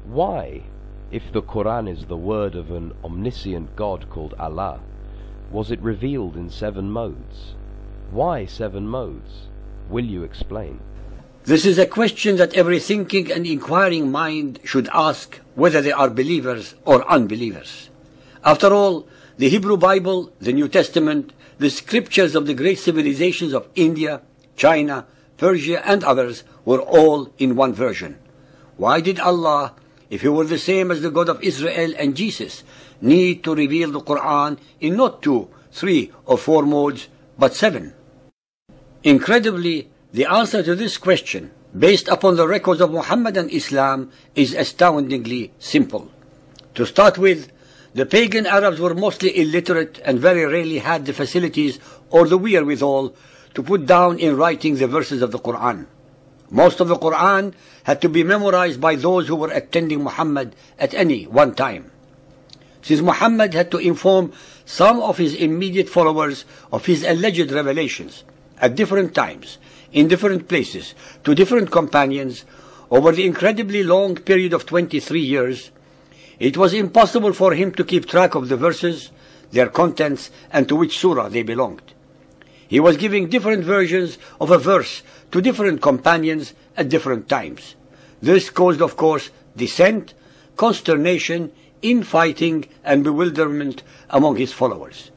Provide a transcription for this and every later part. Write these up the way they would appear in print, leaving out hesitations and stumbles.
Why, if the Qur'an is the word of an omniscient God called Allah, was it revealed in 7 modes? Why 7 modes? Will you explain? This is a question that every thinking and inquiring mind should ask, whether they are believers or unbelievers. After all, the Hebrew Bible, the New Testament, the scriptures of the great civilizations of India, China, Persia and others were all in one version. Why did Allah, if He were the same as the God of Israel and Jesus, need to reveal the Qur'an in not 2, 3 or 4 modes, but 7? Incredibly, the answer to this question, based upon the records of Muhammad and Islam, is astoundingly simple. To start with, the pagan Arabs were mostly illiterate and very rarely had the facilities or the wherewithal to put down in writing the verses of the Qur'an. Most of the Qur'an had to be memorized by those who were attending Muhammad at any one time. Since Muhammad had to inform some of his immediate followers of his alleged revelations at different times, in different places, to different companions, over the incredibly long period of 23 years, it was impossible for him to keep track of the verses, their contents, and to which surah they belonged. He was giving different versions of a verse to different companions at different times. This caused, of course, dissent, consternation, infighting, and bewilderment among his followers.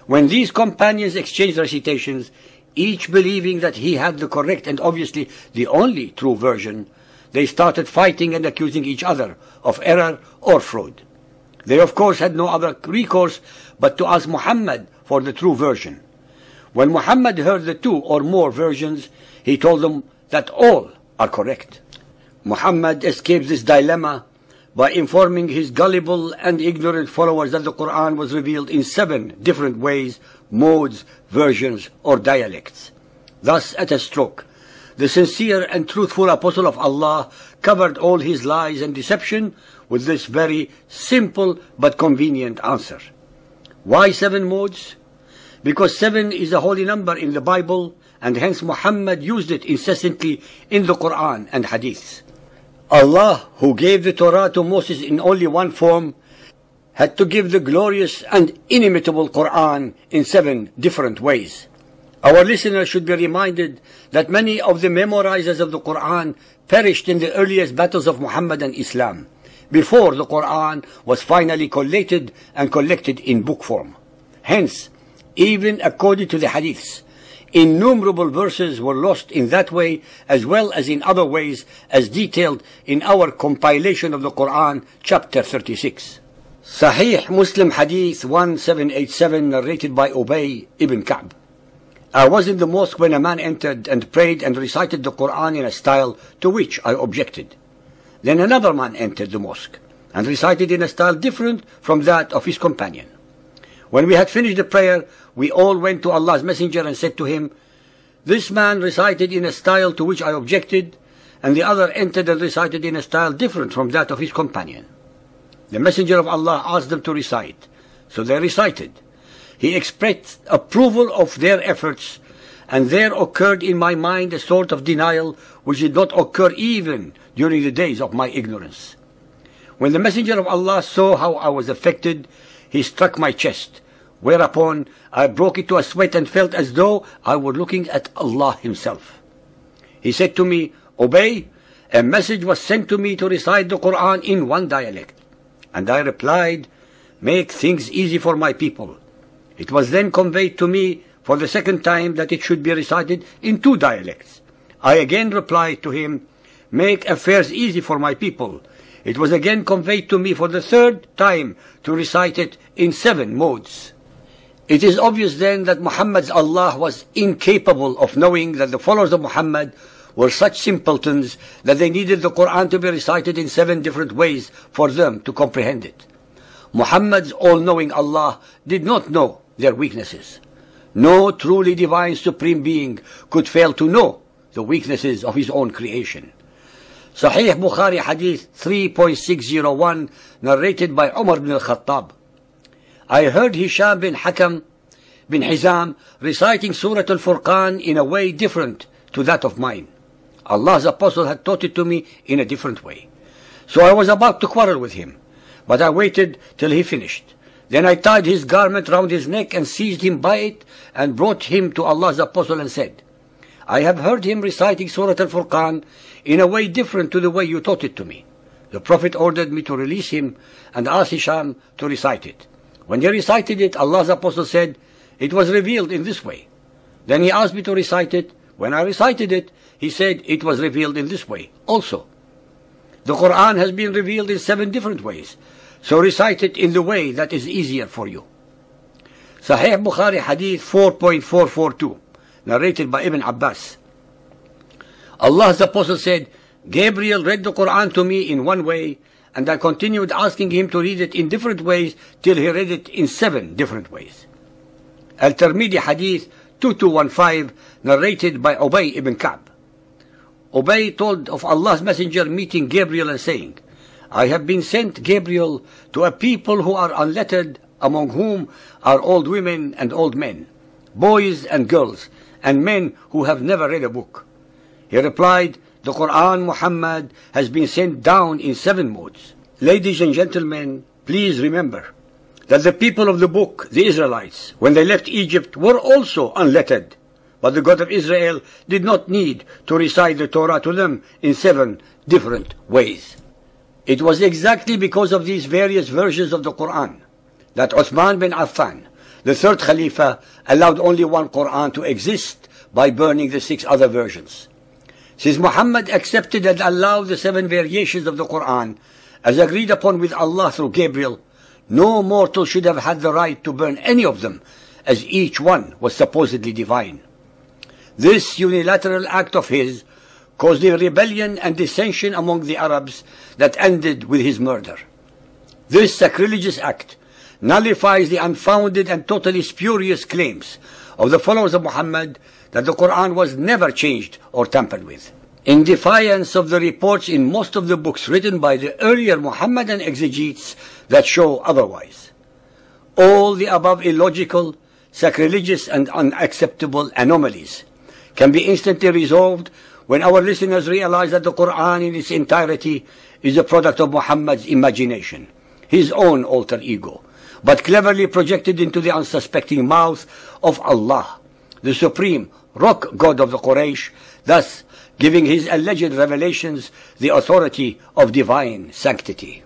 When these companions exchanged recitations, each believing that he had the correct and obviously the only true version, they started fighting and accusing each other of error or fraud. They, of course, had no other recourse but to ask Muhammad for the true version. When Muhammad heard the 2 or more versions, he told them that all are correct. Muhammad escaped this dilemma by informing his gullible and ignorant followers that the Qur'an was revealed in 7 different ways, modes, versions, or dialects. Thus, at a stroke, the sincere and truthful apostle of Allah covered all his lies and deception with this very simple but convenient answer. Why 7 modes? Because 7 is a holy number in the Bible, and hence Muhammad used it incessantly in the Qur'an and Hadith. Allah, who gave the Torah to Moses in only one form, had to give the glorious and inimitable Qur'an in 7 different ways. Our listeners should be reminded that many of the memorizers of the Qur'an perished in the earliest battles of Muhammad and Islam, before the Qur'an was finally collated and collected in book form. Hence, even according to the Hadiths, innumerable verses were lost in that way as well as in other ways, as detailed in our compilation of the Qur'an, chapter 36. Sahih Muslim Hadith 1787, narrated by Ubay ibn Ka'b. I was in the mosque when a man entered and prayed and recited the Qur'an in a style to which I objected. Then another man entered the mosque and recited in a style different from that of his companion. When we had finished the prayer, we all went to Allah's Messenger and said to him, "This man recited in a style to which I objected, and the other entered and recited in a style different from that of his companion." The Messenger of Allah asked them to recite, so they recited. He expressed approval of their efforts, and there occurred in my mind a sort of denial which did not occur even during the days of my ignorance. When the Messenger of Allah saw how I was affected, he struck my chest, whereupon I broke into a sweat and felt as though I were looking at Allah Himself. He said to me, "Obey, a message was sent to me to recite the Qur'an in one dialect." And I replied, "Make things easy for my people." It was then conveyed to me for the second time that it should be recited in 2 dialects. I again replied to him, "Make affairs easy for my people." It was again conveyed to me for the 3rd time to recite it in 7 modes. It is obvious then that Muhammad's Allah was incapable of knowing that the followers of Muhammad were such simpletons that they needed the Qur'an to be recited in 7 different ways for them to comprehend it. Muhammad's all-knowing Allah did not know their weaknesses. No truly divine supreme being could fail to know the weaknesses of his own creation. Sahih Bukhari Hadith 3.601, narrated by Umar ibn al-Khattab. I heard Hisham bin Hakam bin Hizam reciting Surah Al-Furqan in a way different to that of mine. Allah's Apostle had taught it to me in a different way. So I was about to quarrel with him, but I waited till he finished. Then I tied his garment round his neck and seized him by it and brought him to Allah's Apostle and said, I have heard him reciting Surah Al-Furqan in a way different to the way you taught it to me. The Prophet ordered me to release him and asked Hisham to recite it. When he recited it, Allah's Apostle said, it was revealed in this way. Then he asked me to recite it. When I recited it, he said it was revealed in this way also. The Qur'an has been revealed in 7 different ways, so recite it in the way that is easier for you. Sahih Bukhari Hadith 4.442, narrated by Ibn Abbas. Allah's Apostle said, Gabriel read the Qur'an to me in one way, and I continued asking him to read it in different ways till he read it in 7 different ways. Al-Tirmidhi Hadith 2215, narrated by Ubay ibn Ka'b. Ubay told of Allah's Messenger meeting Gabriel and saying, I have been sent, Gabriel, to a people who are unlettered, among whom are old women and old men, boys and girls, and men who have never read a book. He replied, the Qur'an, Muhammad, has been sent down in 7 modes. Ladies and gentlemen, please remember that the people of the book, the Israelites, when they left Egypt, were also unlettered. But the God of Israel did not need to recite the Torah to them in 7 different ways. It was exactly because of these various versions of the Qur'an that Uthman bin Affan, the 3rd Khalifa, allowed only one Qur'an to exist by burning the 6 other versions. Since Muhammad accepted and allowed the 7 variations of the Qur'an as agreed upon with Allah through Gabriel, no mortal should have had the right to burn any of them, as each one was supposedly divine. This unilateral act of his caused a rebellion and dissension among the Arabs that ended with his murder. This sacrilegious act nullifies the unfounded and totally spurious claims of the followers of Muhammad that the Qur'an was never changed or tampered with. In defiance of the reports in most of the books written by the earlier Muhammadan exegetes that show otherwise. All the above illogical, sacrilegious and unacceptable anomalies can be instantly resolved when our listeners realize that the Qur'an in its entirety is a product of Muhammad's imagination, his own alter ego, but cleverly projected into the unsuspecting mouth of Allah, the supreme rock god of the Quraysh, thus giving his alleged revelations the authority of divine sanctity.